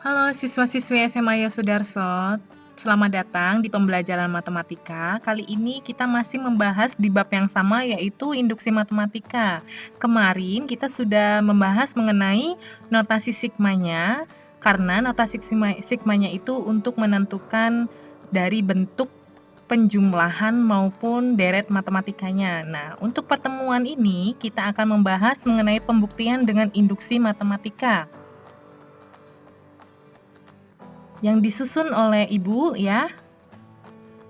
Halo siswa-siswi SMA Yosudarso, selamat datang di pembelajaran matematika. Kali ini kita masih membahas di bab yang sama yaitu induksi matematika. Kemarin kita sudah membahas mengenai notasi sigmanya, karena notasi sigmanya itu untuk menentukan dari bentuk penjumlahan maupun deret matematikanya. Nah, untuk pertemuan ini kita akan membahas mengenai pembuktian dengan induksi matematika yang disusun oleh Ibu ya.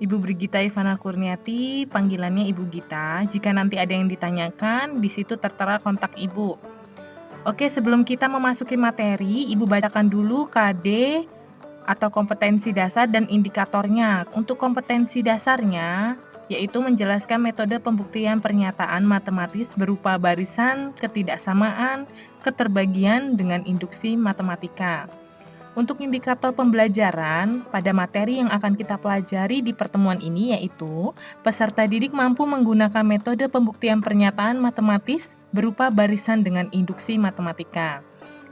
Ibu Brigita Ivana Kurniati, panggilannya Ibu Gita. Jika nanti ada yang ditanyakan, di situ tertera kontak Ibu. Oke, sebelum kita memasuki materi, Ibu bacakan dulu KD atau kompetensi dasar dan indikatornya. Untuk kompetensi dasarnya, yaitu menjelaskan metode pembuktian pernyataan matematis berupa barisan, ketidaksamaan, keterbagian dengan induksi matematika. Untuk indikator pembelajaran, pada materi yang akan kita pelajari di pertemuan ini yaitu peserta didik mampu menggunakan metode pembuktian pernyataan matematis berupa barisan dengan induksi matematika.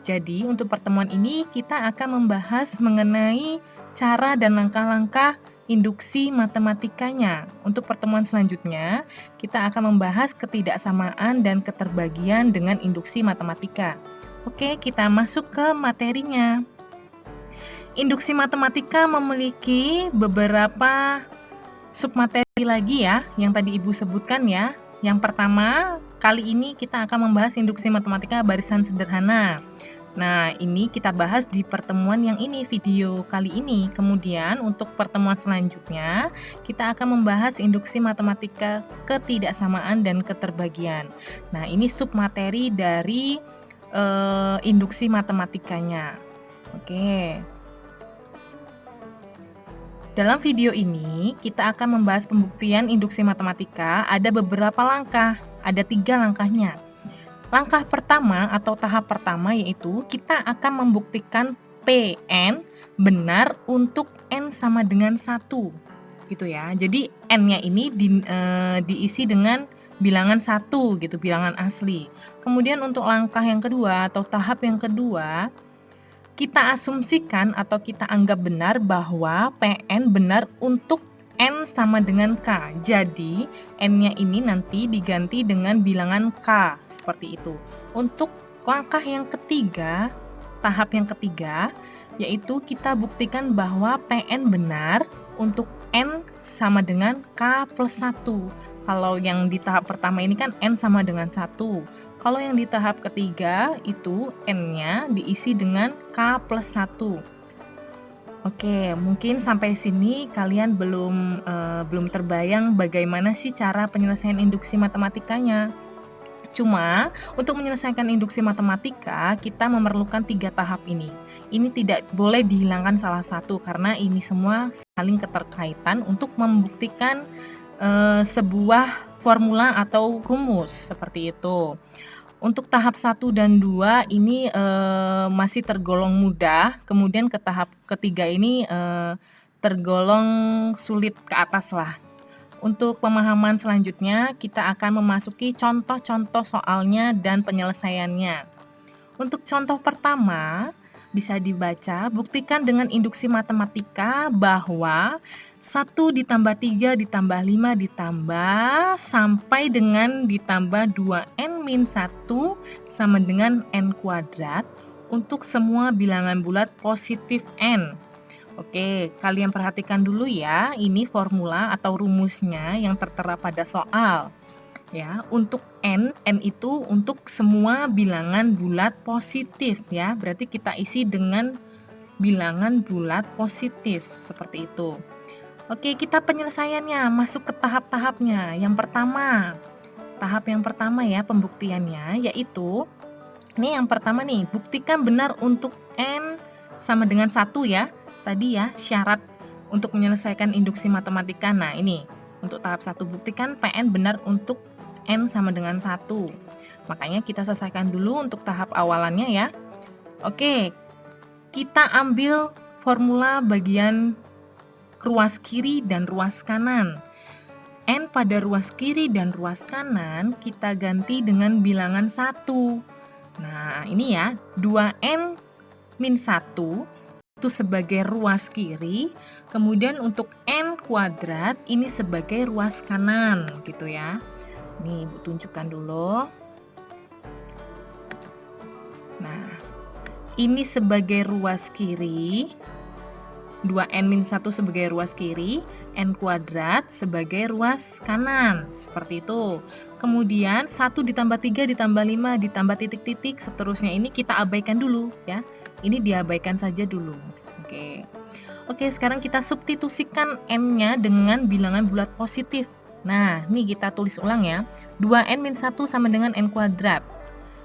Jadi, untuk pertemuan ini kita akan membahas mengenai cara dan langkah-langkah induksi matematikanya. Untuk pertemuan selanjutnya, kita akan membahas ketidaksamaan dan keterbagian dengan induksi matematika. Oke, kita masuk ke materinya. Induksi matematika memiliki beberapa submateri lagi ya, yang tadi Ibu sebutkan ya. Yang pertama, kali ini kita akan membahas induksi matematika barisan sederhana. Nah, ini kita bahas di pertemuan yang ini, video kali ini. Kemudian untuk pertemuan selanjutnya, kita akan membahas induksi matematika ketidaksamaan dan keterbagian. Nah, ini submateri dari induksi matematikanya. Oke. Dalam video ini, kita akan membahas pembuktian induksi matematika. Ada beberapa langkah, ada 3 langkahnya. Langkah pertama atau tahap pertama yaitu kita akan membuktikan Pn benar untuk N sama dengan 1. Gitu ya. Jadi N-nya ini diisi dengan bilangan 1 gitu, bilangan asli. Kemudian untuk langkah yang kedua atau tahap yang kedua, kita asumsikan atau kita anggap benar bahwa Pn benar untuk N sama dengan K. Jadi, N-nya ini nanti diganti dengan bilangan K, seperti itu. Untuk langkah yang ketiga, tahap yang ketiga, yaitu kita buktikan bahwa Pn benar untuk N sama dengan K plus 1. Kalau yang di tahap pertama ini kan N sama dengan 1. Kalau yang di tahap ketiga itu N-nya diisi dengan K plus 1. Oke, mungkin sampai sini kalian belum terbayang bagaimana sih cara penyelesaian induksi matematikanya. Cuma, untuk menyelesaikan induksi matematika, kita memerlukan 3 tahap ini. Ini tidak boleh dihilangkan salah satu, karena ini semua saling keterkaitan untuk membuktikan sebuah formula atau rumus, seperti itu. Untuk tahap 1 dan 2 ini masih tergolong mudah, kemudian ke tahap ketiga ini tergolong sulit ke atas lah. Untuk pemahaman selanjutnya, kita akan memasuki contoh-contoh soalnya dan penyelesaiannya. Untuk contoh pertama, bisa dibaca, buktikan dengan induksi matematika bahwa 1 ditambah 3 ditambah 5 ditambah sampai dengan ditambah 2n-1 sama dengan n kuadrat untuk semua bilangan bulat positif n. Oke, kalian perhatikan dulu ya, ini formula atau rumusnya yang tertera pada soal. Ya, untuk n itu untuk semua bilangan bulat positif ya. Berarti kita isi dengan bilangan bulat positif seperti itu. Oke, kita penyelesaiannya masuk ke tahap-tahapnya. Tahap yang pertama ya pembuktiannya yaitu ini yang pertama nih, buktikan benar untuk N sama dengan 1 ya. Tadi ya syarat untuk menyelesaikan induksi matematika. Nah, ini untuk tahap 1 buktikan Pn benar untuk N sama dengan 1. Makanya kita selesaikan dulu untuk tahap awalannya ya. Oke, kita ambil formula bagian ruas kiri dan ruas kanan. N pada ruas kiri dan ruas kanan kita ganti dengan bilangan 1. Nah, ini ya, 2n min 1 itu sebagai ruas kiri, kemudian untuk N kuadrat ini sebagai ruas kanan, gitu ya. Nih, Ibu tunjukkan dulu. Nah, ini sebagai ruas kiri, 2n-1 sebagai ruas kiri, n kuadrat sebagai ruas kanan, seperti itu. Kemudian 1 ditambah 3 ditambah 5 ditambah titik-titik, seterusnya ini kita abaikan dulu ya. Ini diabaikan saja dulu. Oke, sekarang kita substitusikan n-nya dengan bilangan bulat positif. Nah, nih kita tulis ulang ya. 2n-1 sama dengan n kuadrat.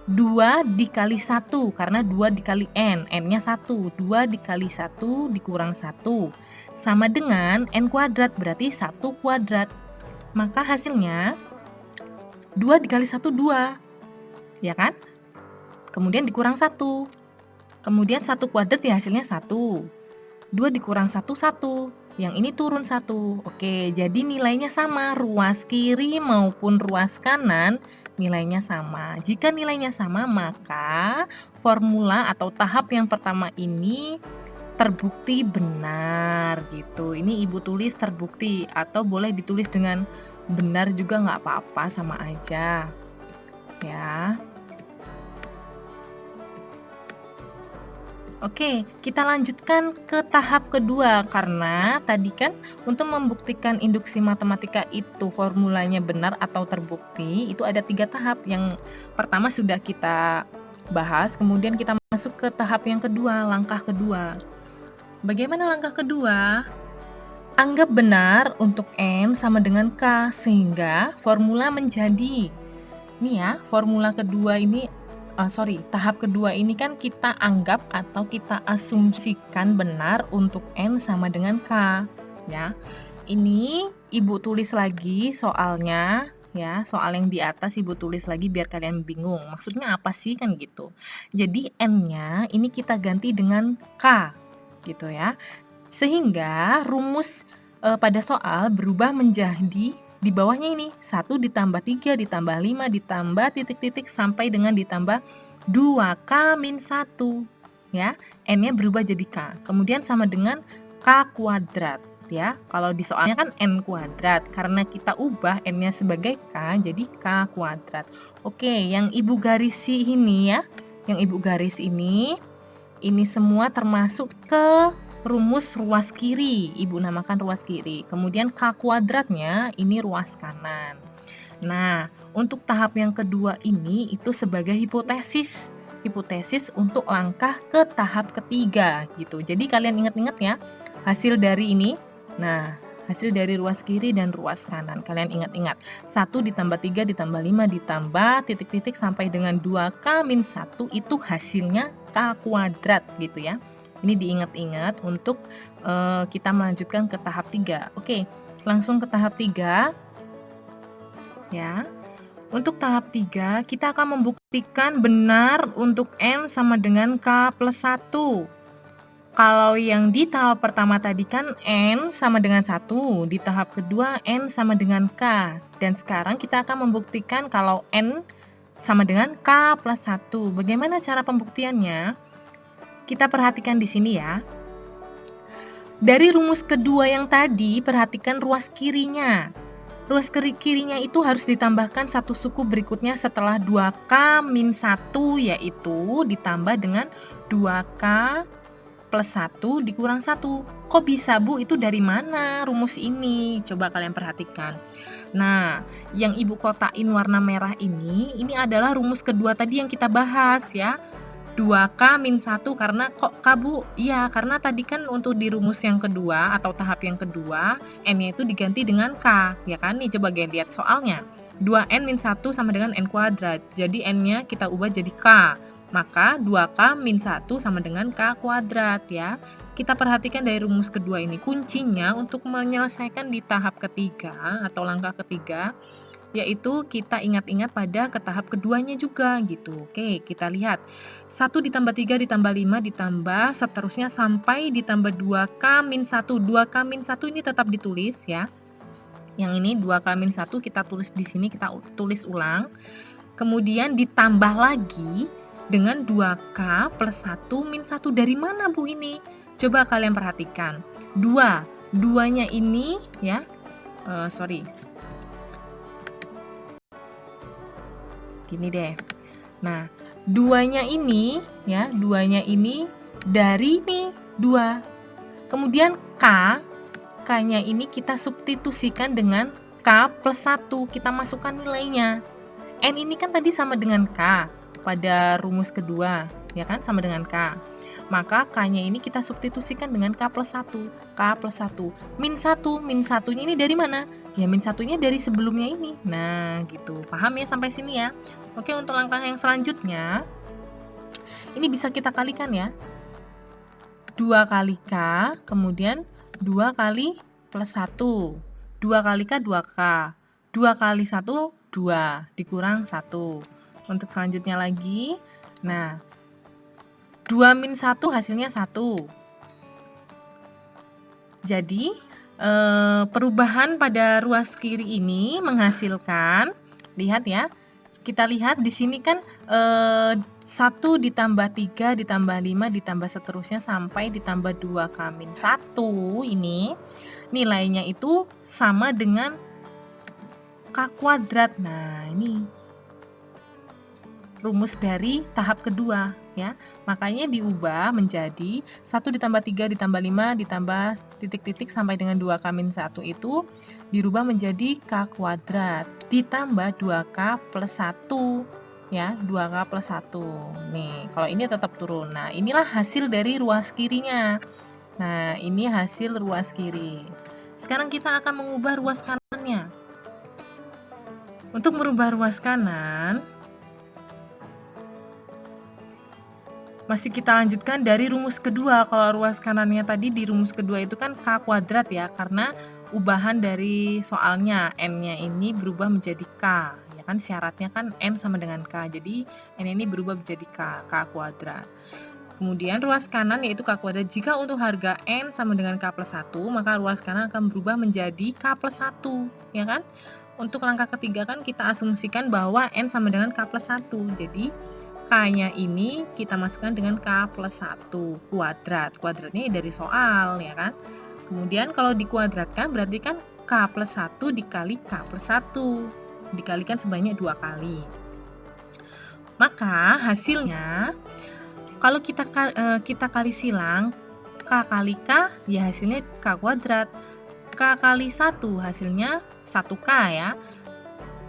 2 dikali 1, karena 2 dikali n, n-nya 1. 2 dikali 1 dikurang 1, sama dengan n kuadrat, berarti 1 kuadrat. Maka hasilnya 2 dikali 1, 2. Ya kan? Kemudian dikurang 1. Kemudian 1 kuadrat ya hasilnya 1. 2 dikurang 1, 1. Yang ini turun 1. Oke, jadi nilainya sama. Ruas kiri maupun ruas kanan nilainya sama. Jika nilainya sama, maka formula atau tahap yang pertama ini terbukti benar gitu. Ini Ibu tulis terbukti, atau boleh ditulis dengan benar juga nggak apa-apa, sama aja ya. Oke, kita lanjutkan ke tahap kedua, karena tadi kan untuk membuktikan induksi matematika itu formulanya benar atau terbukti, itu ada 3 tahap. Yang pertama sudah kita bahas, kemudian kita masuk ke tahap yang kedua, langkah kedua. Bagaimana langkah kedua? Anggap benar untuk N sama dengan K, sehingga formula menjadi, ini ya, formula kedua ini, tahap kedua ini kan kita anggap atau kita asumsikan benar untuk N sama dengan K ya. Ini Ibu tulis lagi soalnya ya, soal yang di atas Ibu tulis lagi biar kalian bingung maksudnya apa sih kan gitu. Jadi N-nya ini kita ganti dengan K gitu ya, sehingga rumus pada soal berubah menjadi di bawahnya ini 1 ditambah 3 ditambah 5 ditambah titik-titik sampai dengan ditambah 2k-1 ya. N-nya berubah jadi K. Kemudian sama dengan K kuadrat ya. Kalau di soalnya kan N kuadrat, karena kita ubah N-nya sebagai K jadi K kuadrat. Oke, yang Ibu garisi ini ya. Yang Ibu garis ini semua termasuk ke rumus ruas kiri, Ibu namakan ruas kiri. Kemudian K kuadratnya ini ruas kanan. Nah, untuk tahap yang kedua ini itu sebagai hipotesis. Hipotesis untuk langkah ke tahap ketiga gitu. Jadi kalian ingat-ingat ya, hasil dari ini. Nah, hasil dari ruas kiri dan ruas kanan. Kalian ingat-ingat. 1 ditambah 3 ditambah 5 ditambah titik-titik sampai dengan 2k-1 itu hasilnya K kuadrat gitu ya. Ini diingat-ingat untuk kita melanjutkan ke tahap 3. Oke, langsung ke tahap 3 ya. Untuk tahap 3 kita akan membuktikan benar untuk N sama dengan K plus 1. Kalau yang di tahap pertama tadi kan N sama dengan 1, di tahap kedua N sama dengan K. Dan sekarang kita akan membuktikan kalau N sama dengan K plus 1. Bagaimana cara pembuktiannya? Kita perhatikan di sini ya. Dari rumus kedua yang tadi, perhatikan ruas kirinya. Ruas kirinya itu harus ditambahkan satu suku berikutnya setelah 2k-1, yaitu ditambah dengan 2k plus 1 dikurang 1. Kok bisa, Bu? Itu dari mana rumus ini? Coba kalian perhatikan. Nah, yang Ibu kotakin warna merah ini adalah rumus kedua tadi yang kita bahas ya. 2k-1, karena kok K, Bu? Iya, karena tadi kan untuk di rumus yang kedua atau tahap yang kedua, N-nya itu diganti dengan K, ya kan? Nih coba lihat soalnya. 2n-1 sama dengan N kuadrat, jadi N-nya kita ubah jadi K. Maka 2k-1 sama dengan K kuadrat ya. Kita perhatikan dari rumus kedua ini, kuncinya untuk menyelesaikan di tahap ketiga atau langkah ketiga, yaitu kita ingat-ingat pada ke tahap keduanya juga gitu. Oke, kita lihat. 1 ditambah 3 ditambah 5 ditambah seterusnya sampai ditambah 2k-1. 2k-1 ini tetap ditulis ya. Yang ini 2k-1 kita tulis di sini, kita tulis ulang. Kemudian ditambah lagi dengan 2k plus 1 min 1. Dari mana, Bu, ini? Coba kalian perhatikan. Duanya ini ya, gini deh. Nah, duanya ini dari nih 2. Kemudian K-nya ini kita substitusikan dengan K plus 1, kita masukkan nilainya. N ini kan tadi sama dengan K pada rumus kedua, ya kan, sama dengan K. Maka K-nya ini kita substitusikan dengan K plus 1. K plus 1. Min 1-nya ini dari mana? Ya, min 1-nya dari sebelumnya ini. Nah, gitu. Paham ya sampai sini ya? Oke, untuk langkah yang selanjutnya, ini bisa kita kalikan ya. 2 kali K, kemudian 2 kali plus 1. 2 kali K, 2K. 2 kali 1, 2. Dikurang 1. Untuk selanjutnya lagi, nah, 2 min 1 hasilnya 1. Jadi, perubahan pada ruas kiri ini menghasilkan, lihat ya, kita lihat di sini kan 1 ditambah 3 ditambah 5 ditambah seterusnya sampai ditambah 2K min 1 ini nilainya itu sama dengan K kuadrat. Nah, ini rumus dari tahap kedua ya. Makanya diubah menjadi 1 ditambah 3 ditambah 5 ditambah titik-titik sampai dengan 2K min 1 itu dirubah menjadi K kuadrat ditambah 2K plus 1 ya, 2K plus 1. Nih, kalau ini tetap turun. Nah, inilah hasil dari ruas kirinya. Nah, ini hasil ruas kiri. Sekarang kita akan mengubah ruas kanannya. Untuk merubah ruas kanan, masih kita lanjutkan dari rumus kedua. Kalau ruas kanannya tadi di rumus kedua itu kan K kuadrat ya, karena ubahan dari soalnya N-nya ini berubah menjadi K. Ya kan, syaratnya kan N sama dengan K. Jadi N ini berubah menjadi K kuadrat. Kemudian ruas kanan yaitu K kuadrat. Jika untuk harga N sama dengan K plus 1, maka ruas kanan akan berubah menjadi K plus 1. Ya kan? Untuk langkah ketiga kan kita asumsikan bahwa N sama dengan K plus 1. Jadi K-nya ini kita masukkan dengan K plus 1 kuadrat. Kuadratnya dari soal, ya kan? Kemudian kalau dikuadratkan berarti kan K plus 1 dikali K plus 1. Dikalikan sebanyak 2 kali. Maka hasilnya, kalau kita kali silang, K kali K, ya hasilnya K kuadrat. K kali 1 hasilnya 1K ya.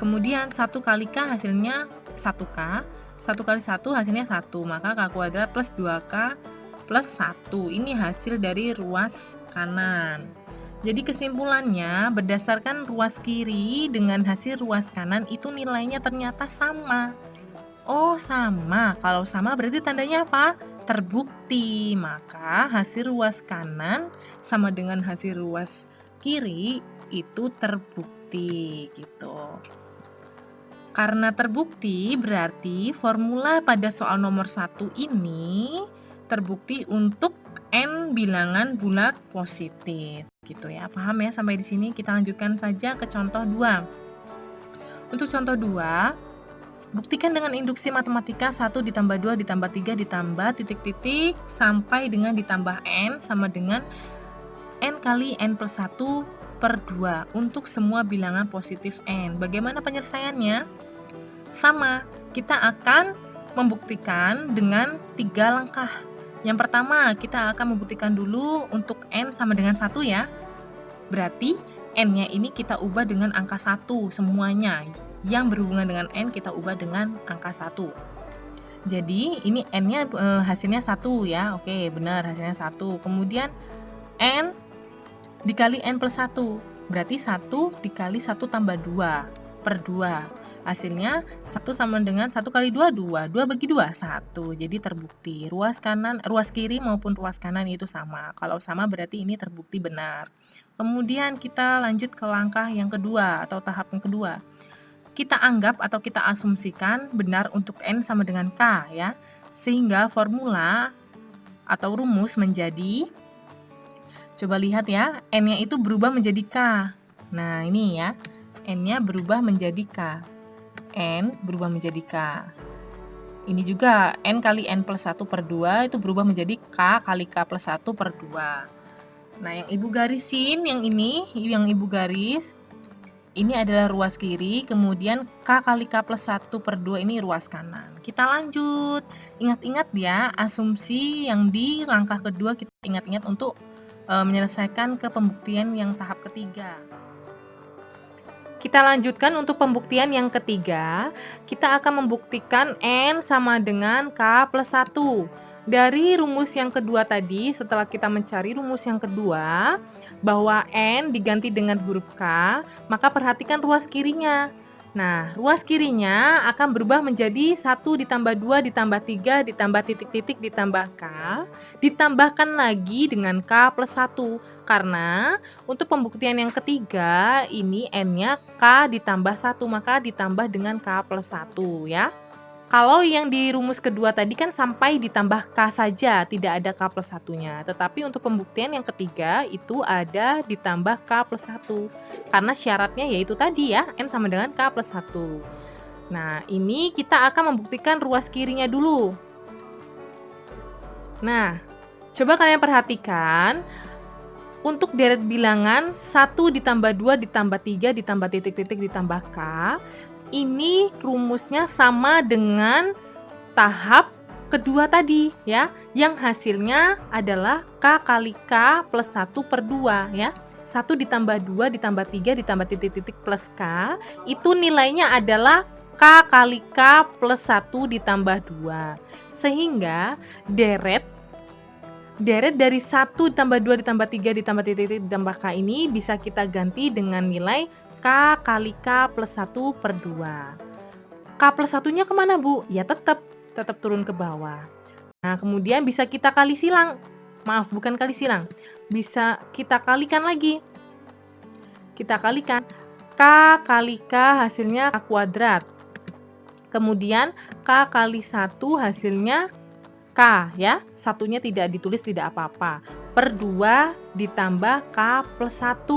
Kemudian 1 kali K hasilnya 1K. 1 kali 1 hasilnya 1, maka K kuadrat plus 2K plus 1. Ini hasil dari ruas kanan. Jadi kesimpulannya, berdasarkan ruas kiri dengan hasil ruas kanan itu nilainya ternyata sama. Oh, sama. Kalau sama berarti tandanya apa? Terbukti. Maka hasil ruas kanan sama dengan hasil ruas kiri itu terbukti gitu. Karena terbukti, berarti formula pada soal nomor 1 ini terbukti untuk N bilangan bulat positif. Gitu ya, paham ya sampai di sini? Kita lanjutkan saja ke contoh 2. Untuk contoh 2, buktikan dengan induksi matematika 1 ditambah 2 ditambah 3 ditambah titik-titik sampai dengan ditambah N sama dengan N kali N plus 1 per 2 untuk semua bilangan positif N. Bagaimana penyelesaiannya? Sama, kita akan membuktikan dengan 3 langkah. Yang pertama, kita akan membuktikan dulu untuk N sama dengan 1 ya. Berarti N-nya ini kita ubah dengan angka 1 semuanya. Yang berhubungan dengan N kita ubah dengan angka 1. Jadi ini N-nya hasilnya 1 ya. Oke, benar hasilnya 1. Kemudian N dikali N plus 1. Berarti 1 dikali 1 tambah 2 per 2. Hasilnya 1 sama dengan 1 kali 2, 2. 2 bagi 2, 1. Jadi terbukti. Ruas kiri maupun ruas kanan itu sama. Kalau sama berarti ini terbukti benar. Kemudian kita lanjut ke langkah yang kedua atau tahap yang kedua. Kita anggap atau kita asumsikan benar untuk N sama dengan K ya. Sehingga formula atau rumus menjadi, coba lihat ya, N-nya itu berubah menjadi K. Nah ini ya, N-nya berubah menjadi K. N berubah menjadi K. Ini juga N kali N plus 1 per 2 itu berubah menjadi K kali K plus 1 per 2. Nah, yang Ibu garisin, yang ini, yang Ibu garis, ini adalah ruas kiri, kemudian K kali K plus 1 per 2 ini ruas kanan. Kita lanjut. Ingat-ingat ya, asumsi yang di langkah kedua kita ingat-ingat untuk menyelesaikan ke pembuktian yang tahap ketiga. Kita lanjutkan untuk pembuktian yang ketiga. Kita akan membuktikan N sama dengan K plus 1. Dari rumus yang kedua tadi, setelah kita mencari rumus yang kedua, bahwa N diganti dengan huruf K, maka perhatikan ruas kirinya. Nah, ruas kirinya akan berubah menjadi 1 ditambah 2 ditambah 3 ditambah titik-titik ditambah K, ditambahkan lagi dengan K plus 1. Karena untuk pembuktian yang ketiga, ini N-nya K ditambah 1, maka ditambah dengan K plus 1 ya. Kalau yang di rumus kedua tadi kan sampai ditambah K saja, tidak ada K plus 1-nya. Tetapi untuk pembuktian yang ketiga, itu ada ditambah K plus 1. Karena syaratnya yaitu tadi ya, N sama dengan K plus 1. Nah, ini kita akan membuktikan ruas kirinya dulu. Nah, coba kalian perhatikan. Untuk deret bilangan 1 ditambah 2 ditambah 3 ditambah titik-titik ditambah K, ini rumusnya sama dengan tahap kedua tadi ya, yang hasilnya adalah K kali K plus 1 per 2 ya. 1 ditambah 2 ditambah 3 ditambah titik-titik plus K, itu nilainya adalah K kali K plus 1 ditambah 2. Sehingga deret dari 1 ditambah 2 ditambah 3 ditambah titik-titik ditambah K ini bisa kita ganti dengan nilai K kali K plus 1 per 2. K plus 1-nya kemana, Bu? Ya tetap turun ke bawah. Nah, kemudian bisa kita kali silang. Maaf, bukan kali silang. Bisa kita kalikan lagi. Kita kalikan. K kali K hasilnya K kuadrat. Kemudian K kali 1 hasilnya K ya, satunya tidak ditulis tidak apa-apa, per 2 ditambah K plus 1.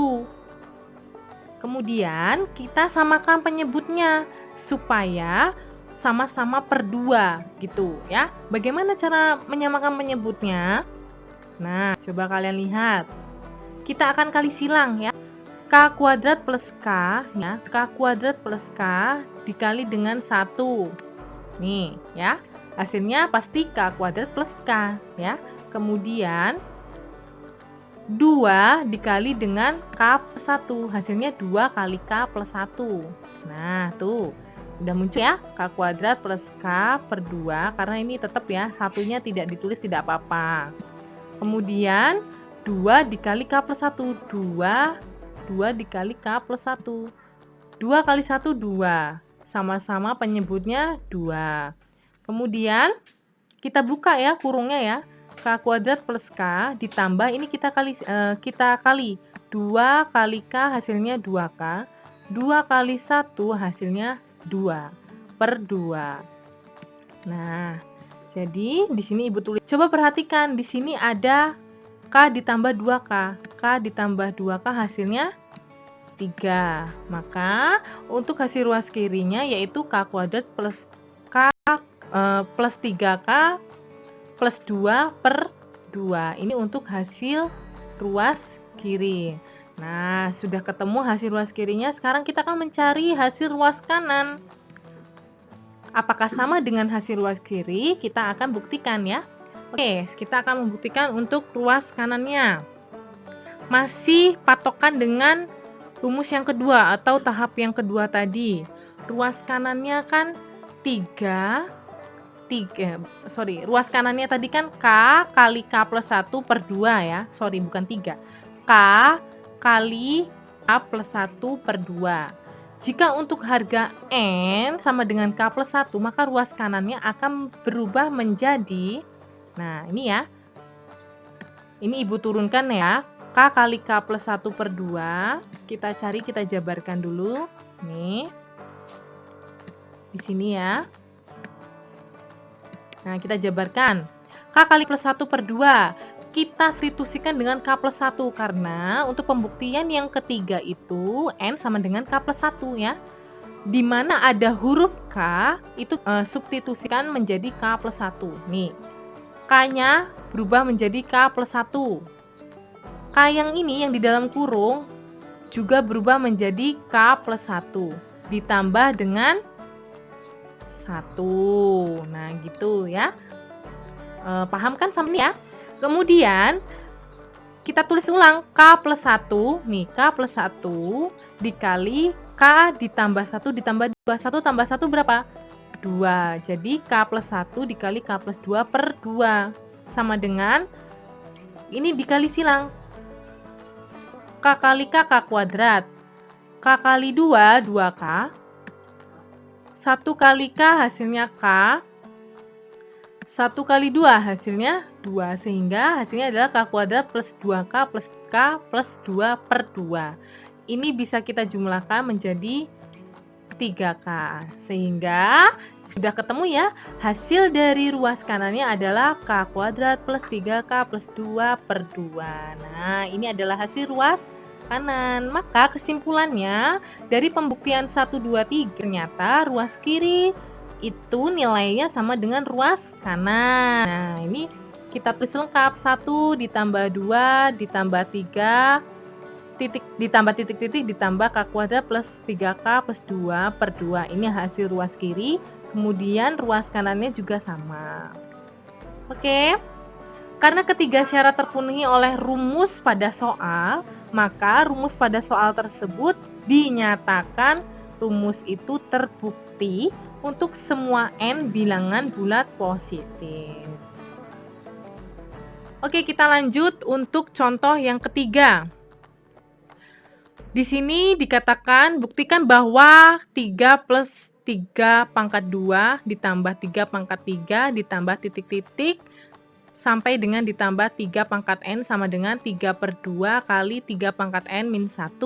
Kemudian kita samakan penyebutnya supaya sama-sama per 2 gitu ya. Bagaimana cara menyamakan penyebutnya? Nah, coba kalian lihat. Kita akan kali silang ya. K kuadrat plus K ya, K kuadrat plus K dikali dengan 1. Nih ya. Hasilnya pasti K kuadrat plus K ya. Kemudian 2 dikali dengan K plus 1. Hasilnya 2 kali K plus 1. Nah, tuh. Udah muncul ya, K kuadrat plus K per 2. Karena ini tetap ya, satunya tidak ditulis tidak apa-apa. Kemudian 2 dikali K plus 1. 2 dikali K plus 1. 2 kali 1, 2. Sama-sama penyebutnya 2. Kemudian kita buka ya kurungnya ya. K kuadrat plus K ditambah ini kita kali 2 kali K hasilnya 2K. 2 kali 1 hasilnya 2 per 2. Nah, jadi di sini Ibu tulis. Coba perhatikan di sini ada K ditambah 2K. K ditambah 2K hasilnya 3. Maka untuk hasil ruas kirinya yaitu K kuadrat plus K plus 3K plus 2 per 2. Ini untuk hasil ruas kiri. Nah, sudah ketemu hasil ruas kirinya. Sekarang kita akan mencari hasil ruas kanan. Apakah sama dengan hasil ruas kiri? Kita akan buktikan ya. Oke, kita akan membuktikan untuk ruas kanannya. Masih patokan dengan rumus yang kedua atau tahap yang kedua tadi. Ruas kanannya kan ruas kanannya tadi kan K kali K plus 1 per 2 ya. Bukan 3. K kali K plus 1 per 2. Jika untuk harga N sama dengan K plus 1, maka ruas kanannya akan berubah menjadi, nah ini ya. Ini Ibu turunkan ya. K kali K plus 1 per 2. Kita cari, kita jabarkan dulu. Nih. Di sini ya. Nah, kita jabarkan. K kali plus 1 per 2. Kita substitusikan dengan K plus 1. Karena untuk pembuktian yang ketiga itu N sama dengan K plus 1 ya. di mana ada huruf K, itu substitusikan menjadi K plus 1. Nih, K-nya berubah menjadi K plus 1. K yang ini yang di dalam kurung juga berubah menjadi K plus 1. Ditambah dengan 1. Nah, gitu ya. Paham kan sama ini ya? Kemudian kita tulis ulang K plus 1. Nih, K plus 1 dikali K ditambah 1 ditambah 2. 1 tambah 1 berapa? 2. Jadi K plus 1 dikali K plus 2 per 2. Sama dengan, ini dikali silang. K kali K, K kuadrat. K kali 2, 2K. 1 kali K hasilnya K. 1 kali 2 hasilnya 2. Sehingga hasilnya adalah K kuadrat plus 2K plus K plus 2 per 2. Ini bisa kita jumlahkan menjadi 3K. Sehingga sudah ketemu ya, hasil dari ruas kanannya adalah K kuadrat plus 3K plus 2 per 2. Nah, ini adalah hasil ruas kanan. Maka kesimpulannya dari pembuktian 1, 2, 3, ternyata ruas kiri itu nilainya sama dengan ruas kanan. Nah, ini kita tulis lengkap. 1 ditambah 2 ditambah 3 ditambah titik-titik ditambah K kuadrat plus 3K plus 2 per 2. Ini hasil ruas kiri. Kemudian ruas kanannya juga sama. Oke. Karena ketiga syarat terpenuhi oleh rumus pada soal, maka rumus pada soal tersebut dinyatakan rumus itu terbukti untuk semua n bilangan bulat positif. Oke, kita lanjut untuk contoh yang ketiga. Di sini dikatakan buktikan bahwa 3 plus 3 pangkat 2 ditambah 3 pangkat 3 ditambah titik-titik sampai dengan ditambah 3 pangkat n sama dengan 3 per 2 kali 3 pangkat n min 1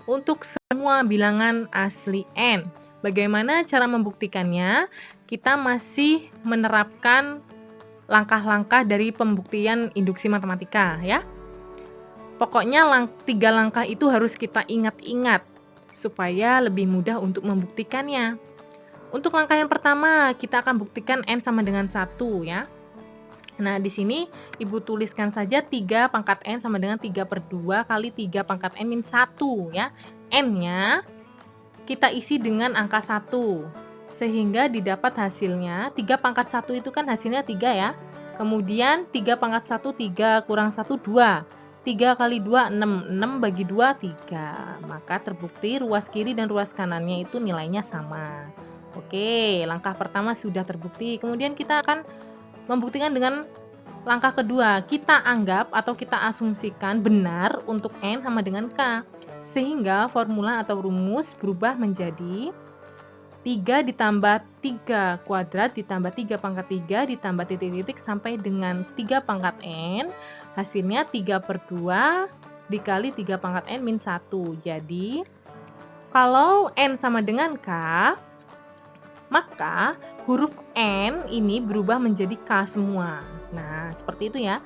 untuk semua bilangan asli n. Bagaimana cara membuktikannya? Kita masih menerapkan langkah-langkah dari pembuktian induksi matematika ya. Pokoknya 3 langkah itu harus kita ingat-ingat supaya lebih mudah untuk membuktikannya. Untuk langkah yang pertama, kita akan buktikan n sama dengan 1 ya. Nah, di sini Ibu tuliskan saja 3 pangkat n sama dengan 3 per 2 kali 3 pangkat n min 1 ya. N-nya kita isi dengan angka 1. Sehingga didapat hasilnya, 3 pangkat 1 itu kan hasilnya 3 ya. Kemudian 3 pangkat 1, 3 kurang 1, 2. 3 kali 2, 6. 6 bagi 2, 3. Maka terbukti ruas kiri dan ruas kanannya itu nilainya sama. Oke, langkah pertama sudah terbukti. Kemudian kita akan membuktikan dengan langkah kedua. Kita anggap atau kita asumsikan benar untuk n sama dengan k. Sehingga formula atau rumus berubah menjadi 3 ditambah 3 kuadrat ditambah 3 pangkat 3 ditambah titik-titik sampai dengan 3 pangkat n. Hasilnya 3 per 2 dikali 3 pangkat n min 1. Jadi, kalau n sama dengan k, maka huruf n ini berubah menjadi k semua. Nah, seperti itu ya.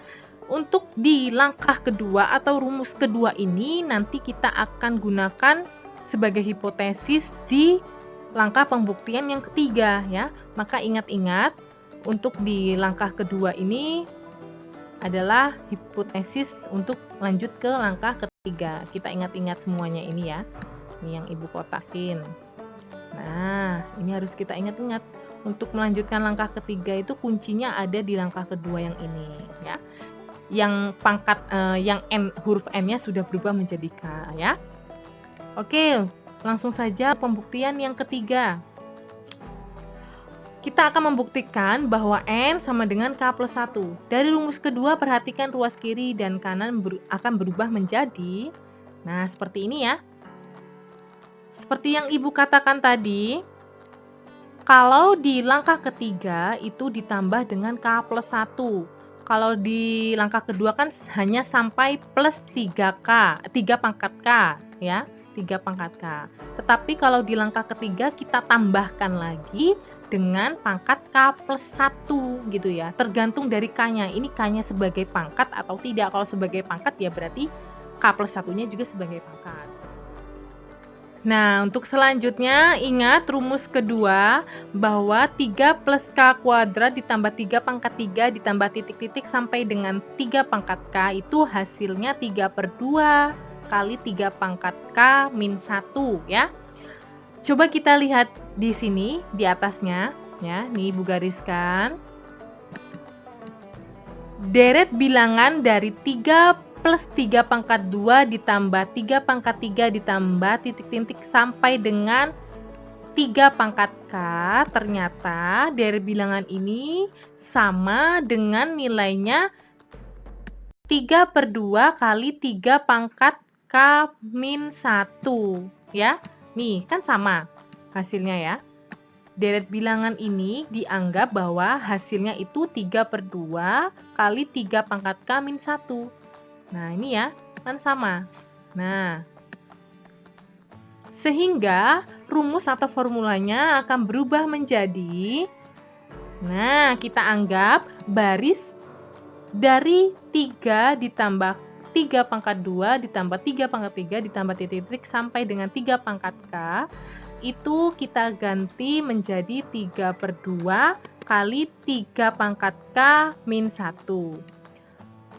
Untuk di langkah kedua atau rumus kedua ini nanti kita akan gunakan sebagai hipotesis di langkah pembuktian yang ketiga ya. Maka ingat-ingat untuk di langkah kedua ini adalah hipotesis untuk lanjut ke langkah ketiga. Kita ingat-ingat semuanya ini ya. Ini yang Ibu kotakin. Nah, ini harus kita ingat-ingat. Untuk melanjutkan langkah ketiga itu kuncinya ada di langkah kedua yang ini ya. Yang pangkat yang n, huruf n-nya sudah berubah menjadi k ya. Oke, langsung saja pembuktian yang ketiga. Kita akan membuktikan bahwa n sama dengan k plus 1. Dari rumus kedua, perhatikan ruas kiri dan kanan akan berubah menjadi, nah seperti ini ya. Seperti yang Ibu katakan tadi, kalau di langkah ketiga itu ditambah dengan k plus 1. Kalau di langkah kedua kan hanya sampai plus 3k, 3 pangkat k ya. 3 pangkat K. Tetapi kalau di langkah ketiga kita tambahkan lagi dengan pangkat K plus 1 gitu ya. Tergantung dari K-nya. Ini K-nya sebagai pangkat atau tidak. Kalau sebagai pangkat ya berarti K plus 1-nya juga sebagai pangkat. Nah, untuk selanjutnya ingat rumus kedua bahwa 3 plus K kuadrat ditambah 3 pangkat 3 ditambah titik-titik sampai dengan 3 pangkat K itu hasilnya 3/2 kali 3 pangkat K min 1 ya. Coba kita lihat di sini di atasnya ya, nih Ibu gariskan. Deret bilangan dari 3 plus 3 pangkat 2 ditambah 3 pangkat 3 ditambah titik-titik sampai dengan 3 pangkat K, ternyata deret bilangan ini sama dengan nilainya 3/2 kali 3 pangkat K min 1 ya. Nih kan sama hasilnya ya. Deret bilangan ini dianggap bahwa hasilnya itu 3/2 kali 3 pangkat K min 1. Nah ini ya, kan sama. Nah, sehingga rumus atau formulanya akan berubah menjadi, nah kita anggap baris dari 3 ditambah 3 pangkat 2 ditambah 3 pangkat 3 ditambah titik-titik sampai dengan 3 pangkat K itu kita ganti menjadi 3/2 kali 3 pangkat K min 1.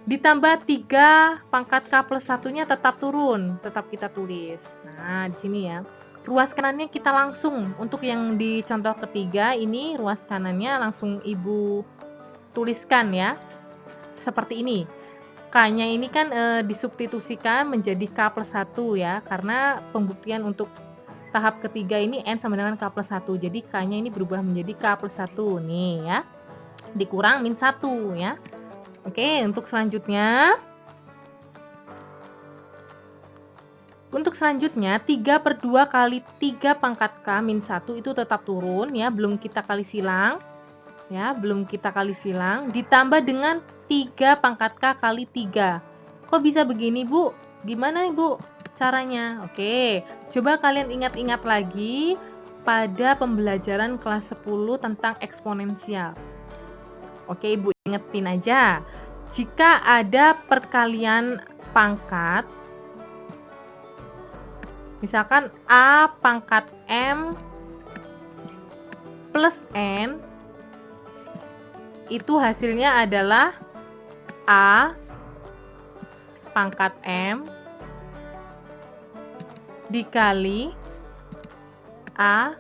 Ditambah 3 pangkat K plus 1-nya tetap turun, tetap kita tulis. Nah, di sini ya. Ruas kanannya kita langsung, untuk yang di contoh ketiga ini ruas kanannya langsung Ibu tuliskan ya. Seperti ini. K-nya ini kan disubstitusikan menjadi K plus 1 ya, karena pembuktian untuk tahap ketiga ini N sama dengan K plus 1. Jadi K-nya ini berubah menjadi K plus 1. Nih ya. Dikurang min 1 ya. Oke, untuk selanjutnya. Untuk selanjutnya 3/2 kali 3 pangkat K min 1 itu tetap turun ya, belum kita kali silang. Ya, belum kita kali silang. Ditambah dengan 3 pangkat K kali 3. Kok bisa begini, Bu? Gimana, Ibu? Caranya. Oke, coba kalian ingat-ingat lagi pada pembelajaran kelas 10 tentang eksponensial. Oke, Ibu ingetin aja. Jika ada perkalian pangkat, misalkan A pangkat M plus N, itu hasilnya adalah A pangkat M dikali A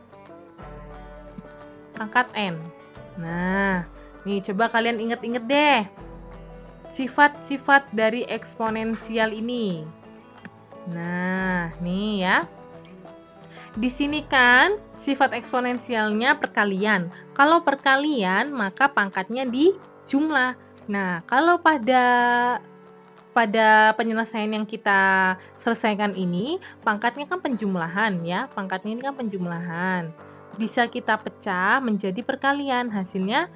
pangkat N. Nah, nih coba kalian inget-inget deh sifat-sifat dari eksponensial ini. Nah, nih ya. Di sini kan sifat eksponensialnya perkalian. Kalau perkalian maka pangkatnya dijumlah. Nah, kalau pada penyelesaian yang kita selesaikan ini, pangkatnya kan penjumlahan ya. Pangkatnya ini kan penjumlahan. Bisa kita pecah menjadi perkalian. Hasilnya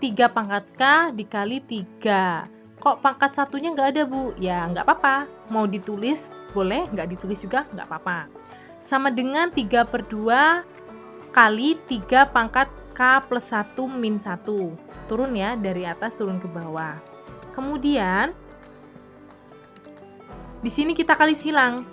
3 pangkat K dikali 3. Kok pangkat satunya nggak ada, Bu? Ya, nggak apa-apa. Mau ditulis boleh, nggak ditulis juga nggak apa-apa. Sama dengan 3/2 kali 3 pangkat K plus 1 min 1. Turun ya, dari atas turun ke bawah. Kemudian di sini kita kali silang.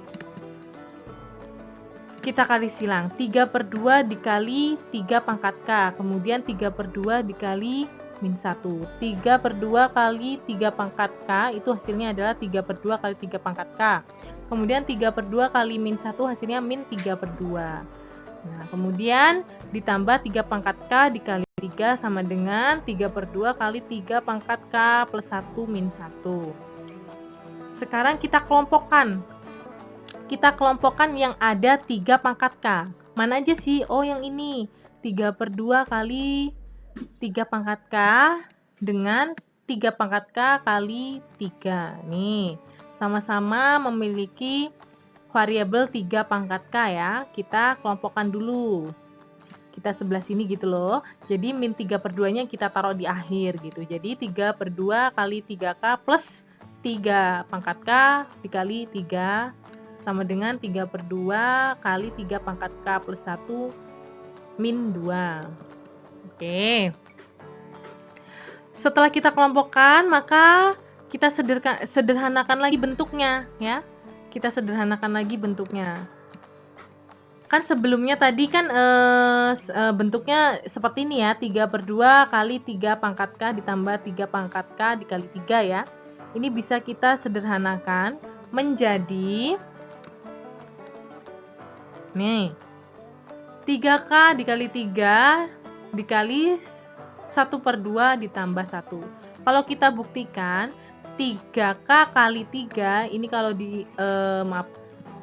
Kita kali silang. 3/2 dikali 3 pangkat K. Kemudian 3/2 dikali min 1. 3/2 kali 3 pangkat K itu hasilnya adalah 3/2 kali 3 pangkat K. Kemudian 3/2 kali min 1 hasilnya min 3/2. Nah, kemudian ditambah 3 pangkat K dikali 3 sama dengan 3/2 kali 3 pangkat K plus 1 min 1. Sekarang kita kelompokkan. Kita kelompokkan yang ada 3 pangkat K. Mana aja sih? Oh, yang ini. 3/2 kali 3 pangkat K dengan 3 pangkat K kali 3. Nih, sama-sama memiliki variabel 3 pangkat K ya. Kita kelompokkan dulu. Kita sebelah sini gitu loh. Jadi min 3/2-nya kita taruh di akhir gitu. Jadi 3/2 kali 3K plus 3 pangkat K dikali 3 sama dengan 3/2 kali 3 pangkat K plus 1 min 2. Oke. Setelah kita kelompokkan, maka kita sederhanakan lagi bentuknya ya. Kita sederhanakan lagi bentuknya. Kan sebelumnya tadi kan bentuknya seperti ini ya, 3/2 kali 3 pangkat K ditambah 3 pangkat K dikali 3 ya. Ini bisa kita sederhanakan menjadi nih 3K dikali 3 dikali 1/2 ditambah 1. Kalau kita buktikan 3K kali 3 ini kalau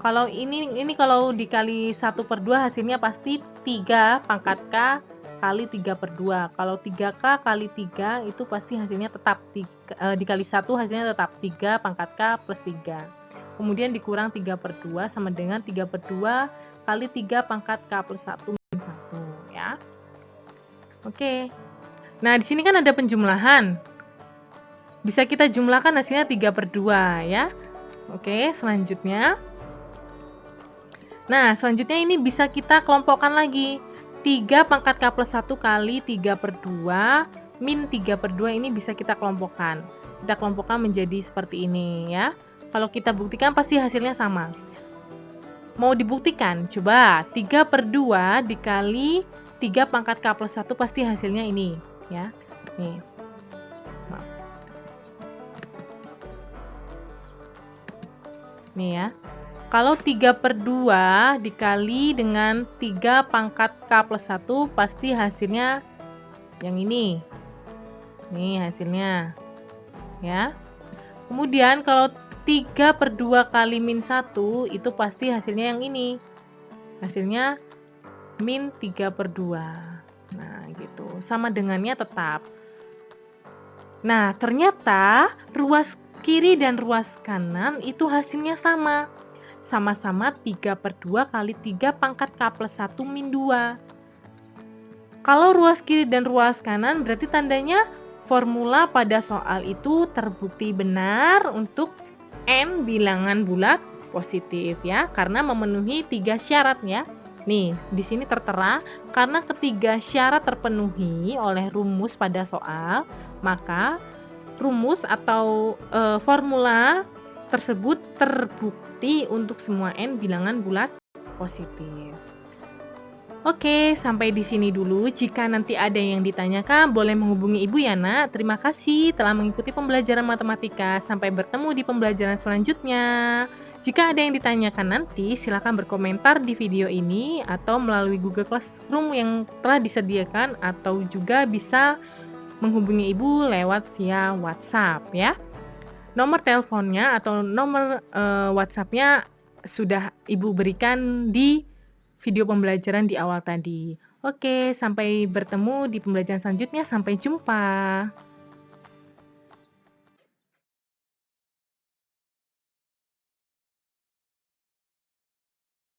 kalau ini kalau dikali 1/2 hasilnya pasti 3 pangkat K kali 3/2. Kalau 3K kali 3 itu pasti hasilnya tetap dikali 1 hasilnya tetap 3 pangkat K plus 3. Kemudian dikurang 3/2 sama dengan 3/2 kali 3 pangkat K plus 1 min 1 ya. Oke. Nah, di sini kan ada penjumlahan. Bisa kita jumlahkan hasilnya 3/2 ya. Oke, selanjutnya. Nah, selanjutnya ini bisa kita kelompokkan lagi. 3 pangkat K plus 1 kali 3/2 min 3/2 ini bisa kita kelompokkan. Kita kelompokkan menjadi seperti ini ya. Kalau kita buktikan pasti hasilnya sama. Mau dibuktikan? Coba 3/2 dikali 3 pangkat K plus 1 pasti hasilnya ini ya. Nih. Nih ya. Kalau 3/2 dikali dengan 3 pangkat K plus 1 pasti hasilnya yang ini. Nih hasilnya. Ya. Kemudian kalau 3/2 kali min 1 itu pasti hasilnya yang ini. Hasilnya min 3/2. Nah, gitu. Sama dengannya tetap. Nah, ternyata ruas kiri dan ruas kanan itu hasilnya sama. Sama-sama 3/2 kali 3 pangkat K plus 1 min 2. Kalau ruas kiri dan ruas kanan berarti tandanya formula pada soal itu terbukti benar untuk N bilangan bulat positif ya, karena memenuhi 3 syarat ya. Nih, di sini tertera karena ketiga syarat terpenuhi oleh rumus pada soal, maka rumus atau formula tersebut terbukti untuk semua N bilangan bulat positif. Oke, sampai di sini dulu. Jika nanti ada yang ditanyakan, boleh menghubungi Ibu ya, Nak. Terima kasih telah mengikuti pembelajaran matematika. Sampai bertemu di pembelajaran selanjutnya. Jika ada yang ditanyakan nanti, silakan berkomentar di video ini atau melalui Google Classroom yang telah disediakan, atau juga bisa menghubungi Ibu lewat via WhatsApp ya. Nomor teleponnya atau nomor WhatsApp-nya sudah Ibu berikan di video pembelajaran di awal tadi. Oke, sampai bertemu di pembelajaran selanjutnya. Sampai jumpa.